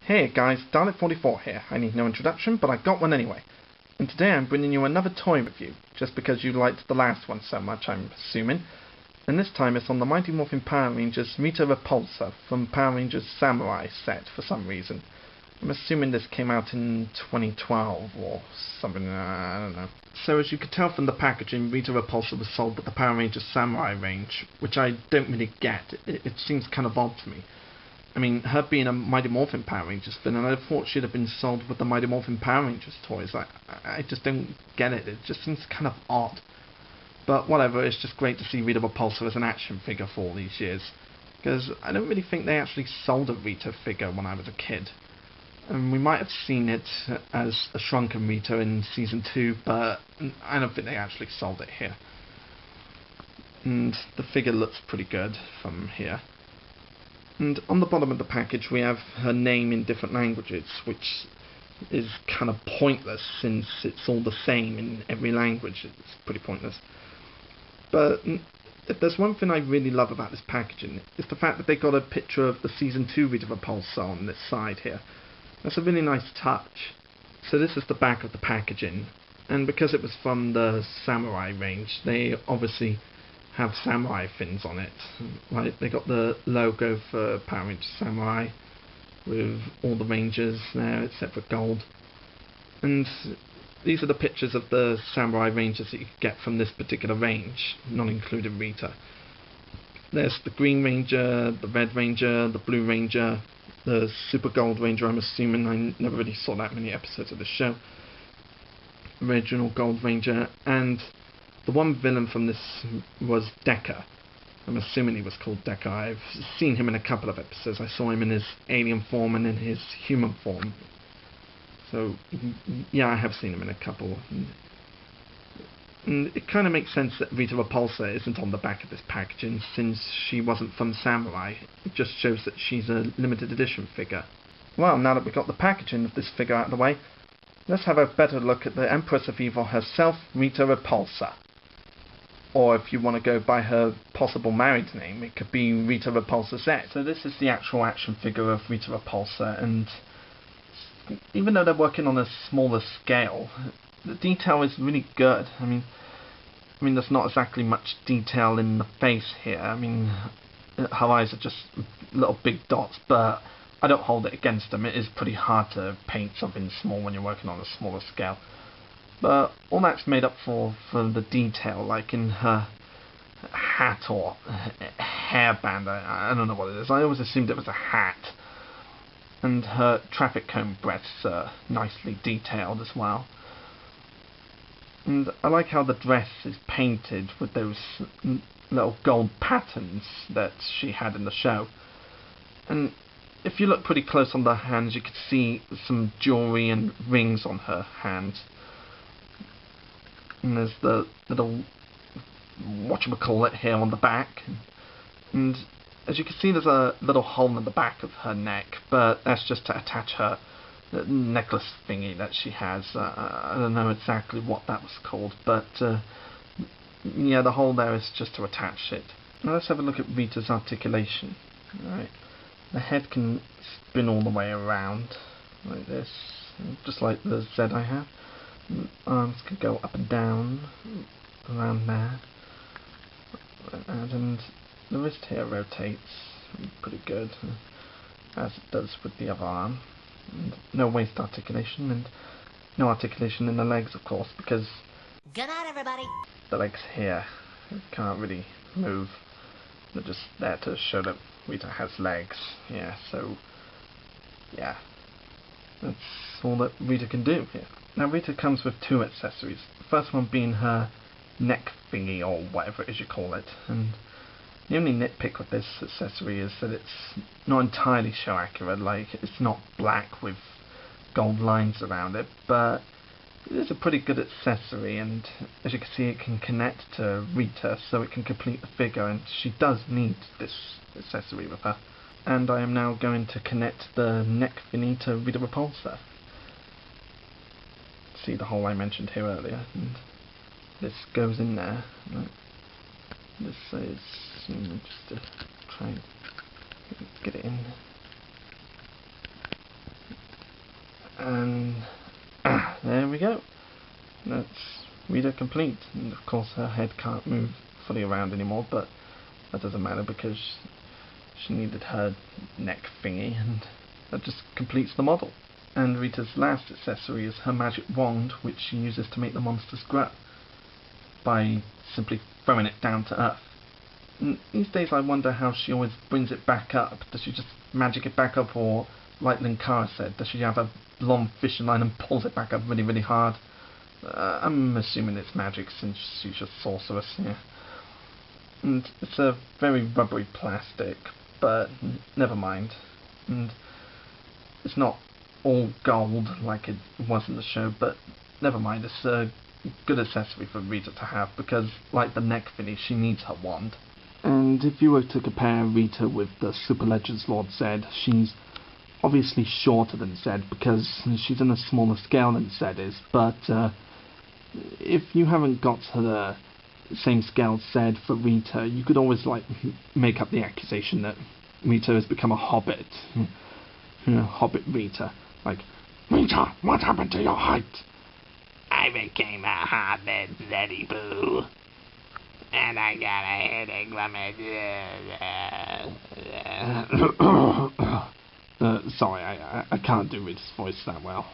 Hey guys, Dalek44 here. I need no introduction, but I got one anyway. And today I'm bringing you another toy review, just because you liked the last one so much, I'm assuming. And this time it's on the Mighty Morphin Power Rangers Rita Repulsa from Power Rangers Samurai set for some reason. I'm assuming this came out in 2012 or something, I don't know. So as you could tell from the packaging, Rita Repulsa was sold with the Power Rangers Samurai range, which I don't really get. It seems kind of odd to me. I mean, her being a Mighty Morphin Power Rangers fan, and I thought she'd have been sold with the Mighty Morphin Power Rangers toys. I just don't get it. It just seems kind of odd. But whatever, it's just great to see Rita Repulsa as an action figure for all these years. Because I don't really think they actually sold a Rita figure when I was a kid. And we might have seen it as a shrunken Rita in Season 2, but I don't think they actually sold it here. And the figure looks pretty good from here. And on the bottom of the package we have her name in different languages, which is kind of pointless since it's all the same in every language. It's pretty pointless. But if there's one thing I really love about this packaging, it's the fact that they got a picture of the Season 2 Rita Repulsa on this side here. That's a really nice touch. So this is the back of the packaging, and because it was from the Samurai range, they obviously have samurai fins on it. Like, they got the logo for Power Rangers Samurai with all the Rangers there except for Gold. And these are the pictures of the Samurai Rangers that you could get from this particular range, not including Rita. There's the Green Ranger, the Red Ranger, the Blue Ranger, the Super Gold Ranger. I'm assuming, I never really saw that many episodes of the show. Original Gold Ranger, and the one villain from this was Decker. I'm assuming he was called Decker. I've seen him in a couple of episodes. I saw him in his alien form and in his human form. So, yeah, I have seen him in a couple. And it kind of makes sense that Rita Repulsa isn't on the back of this packaging, since she wasn't from Samurai. It just shows that she's a limited edition figure. Well, now that we've got the packaging of this figure out of the way, let's have a better look at the Empress of Evil herself, Rita Repulsa. Or if you want to go by her possible married name, it could be Rita Repulsa Z. So this is the actual action figure of Rita Repulsa, and even though they're working on a smaller scale, the detail is really good. I mean, there's not exactly much detail in the face here. I mean, her eyes are just little big dots, but I don't hold it against them. It is pretty hard to paint something small when you're working on a smaller scale. But all that's made up for the detail, like in her hat or hairband. I don't know what it is. I always assumed it was a hat. And her traffic cone breasts are nicely detailed as well. And I like how the dress is painted with those little gold patterns that she had in the show. And if you look pretty close on the hands, you could see some jewellery and rings on her hands. And there's the little whatchamacallit here on the back. And as you can see, there's a little hole in the back of her neck, but that's just to attach her necklace thingy that she has. I don't know exactly what that was called, but yeah, the hole there is just to attach it. Now let's have a look at Rita's articulation. Alright, the head can spin all the way around like this, just like the Z I have. Arms can go up and down around there, and the wrist here rotates pretty good, as it does with the other arm. And no waist articulation, and no articulation in the legs, of course, because good night, everybody. The legs here can't really move. They're just there to show that Rita has legs. Yeah, so yeah, that's all that Rita can do here. Now Rita comes with two accessories. The first one being her neck thingy, or whatever it is you call it. And the only nitpick with this accessory is that it's not entirely show accurate. Like, it's not black with gold lines around it, but it is a pretty good accessory, and as you can see, it can connect to Rita, so it can complete the figure, and she does need this accessory with her. And I am now going to connect the neck thingy to Rita Repulsa. See the hole I mentioned here earlier, and this goes in there. Right. This is just to try and get it in. And there we go. That's Rita complete. And of course her head can't move fully around anymore, but that doesn't matter because she needed her neck thingy, and that just completes the model. And Rita's last accessory is her magic wand, which she uses to make the monsters grow by simply throwing it down to earth. And these days I wonder how she always brings it back up. Does she just magic it back up, or like Linkara said, does she have a long fishing line and pulls it back up really, really hard? I'm assuming it's magic since she's a sorceress here. And it's a very rubbery plastic, but never mind. And it's not all gold like it was in the show, but never mind, it's a good accessory for Rita to have, because like the neck finish, she needs her wand. And if you were to compare Rita with the Super Legends Lord Zed, she's obviously shorter than Zed because she's in a smaller scale than Zed is, but if you haven't got the same scale Zed for Rita, you could always make up the accusation that Rita has become a hobbit. Hobbit Rita. Like, Rita, what happened to your height? I became a hobbit, Zeddy Boo. And I got a headache from it. Sorry, I can't do Rita's voice that well.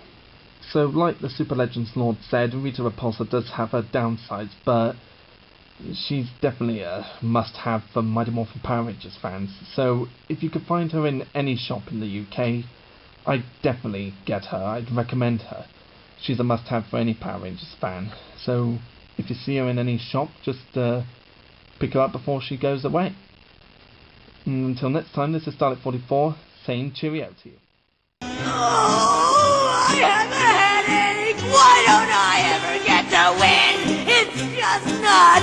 So, like the Super Legends Lord said, Rita Repulsa does have her downsides, but she's definitely a must-have for Mighty Morphin Power Rangers fans. So, if you could find her in any shop in the UK, I'd definitely get her. I'd recommend her. She's a must-have for any Power Rangers fan. So, if you see her in any shop, just pick her up before she goes away. And until next time, this is Dalek44 saying cheerio to you. Oh, I have a headache! Why don't I ever get to win? It's just not